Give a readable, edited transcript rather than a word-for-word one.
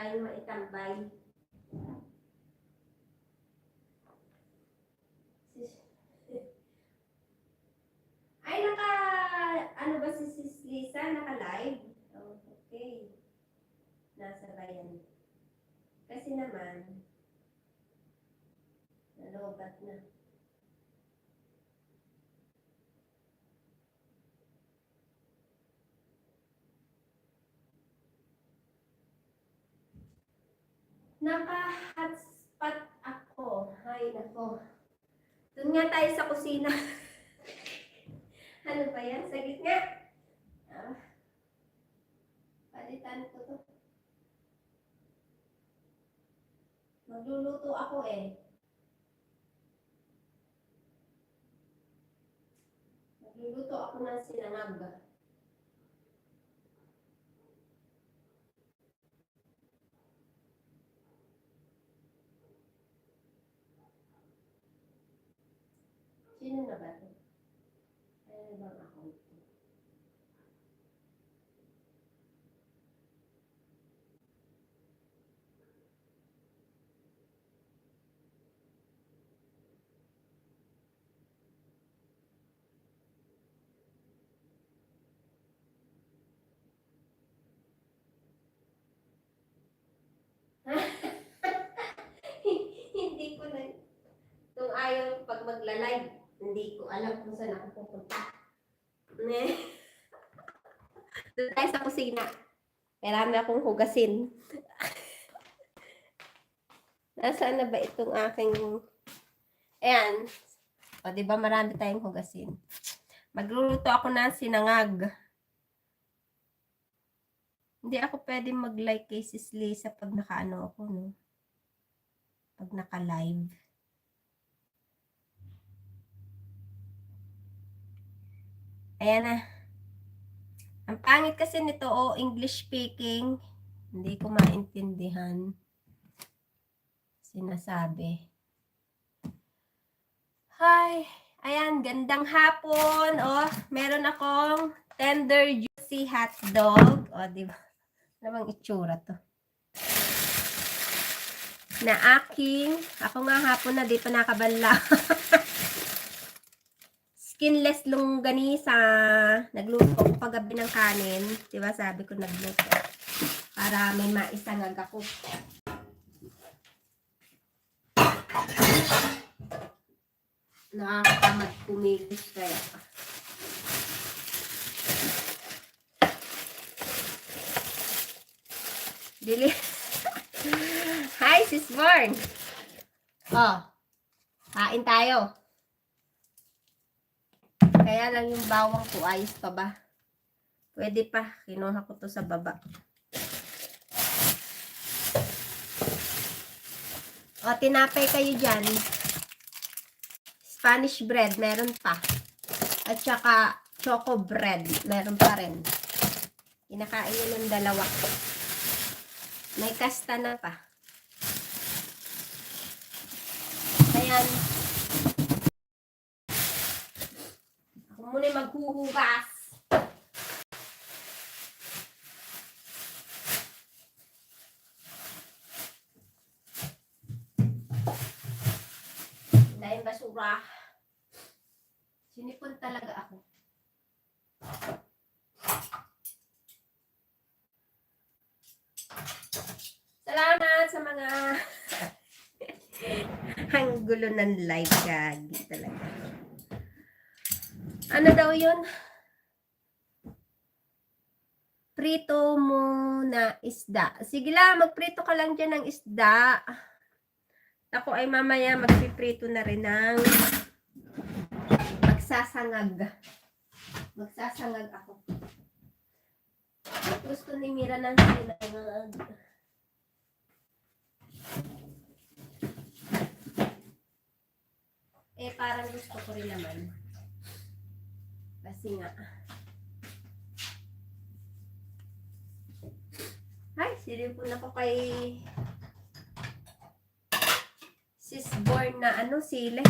tayong maitambay. Ay, ano ba si Sis Lisa? Naka-live? Oh, okay. Nasa bayan. Kasi naman, nalobat na. Naka-hotspot ako. Ay, nako. Doon nga tayo sa kusina. Ano ba yan? Saglit nga. Palitan ko to. Magluluto ako eh. Magluluto ako ng sinangag. Sino na ba ito? Ano bang account? Hindi ko na. Itong ayaw pag magla-live, hindi ko alam kung saan ako pupunta. Doon tayo sa kusina. Marami akong hugasin. Nasaan na ba itong aking... Ayan. O, diba marami tayong hugasin. Magluluto ako ng sinangag. Hindi ako pwedeng mag-like kay Sis Lisa pag naka-ano ako, no? Pag naka-live. Ayan na. Ang pangit kasi nito, English speaking. Hindi ko maintindihan. Sinasabi. Hi! Ayan, gandang hapon. Meron akong tender juicy hotdog. Diba? Namang itsura to. Ako nga hapon na, di pa nakabanla. Skinless longganisa. Nagluto ko paggabi ng kanin. Diba sabi ko nagluto. Para may maisangag ako. Nakakatamad pumilis kaya. Dili. Hi, Sis Born. Kain tayo. Kaya lang yung bawang ko, ayos pa ba? Pwede pa. Kinuha ko to sa baba. Tinapay kayo dyan. Spanish bread, meron pa. At saka, choco bread, meron pa rin. Kinakain nyo ng dalawa. May kasta na pa. Ayan. Ako muna maghuhugas. Dahil basura. Sinipon talaga ako. Salamat sa mga ang gulo ng live gagi talaga. Ano daw yun? Prito mo na isda. Sige lang, magprito ka lang dyan ng isda. Ako ay mamaya magpiprito na rin ng magsasangag. Magsasangag ako. Gusto ni Mira ng sinangag. Parang gusto ko rin naman. Kasi nga. Ay, silipon ako kay Sis Born na sile.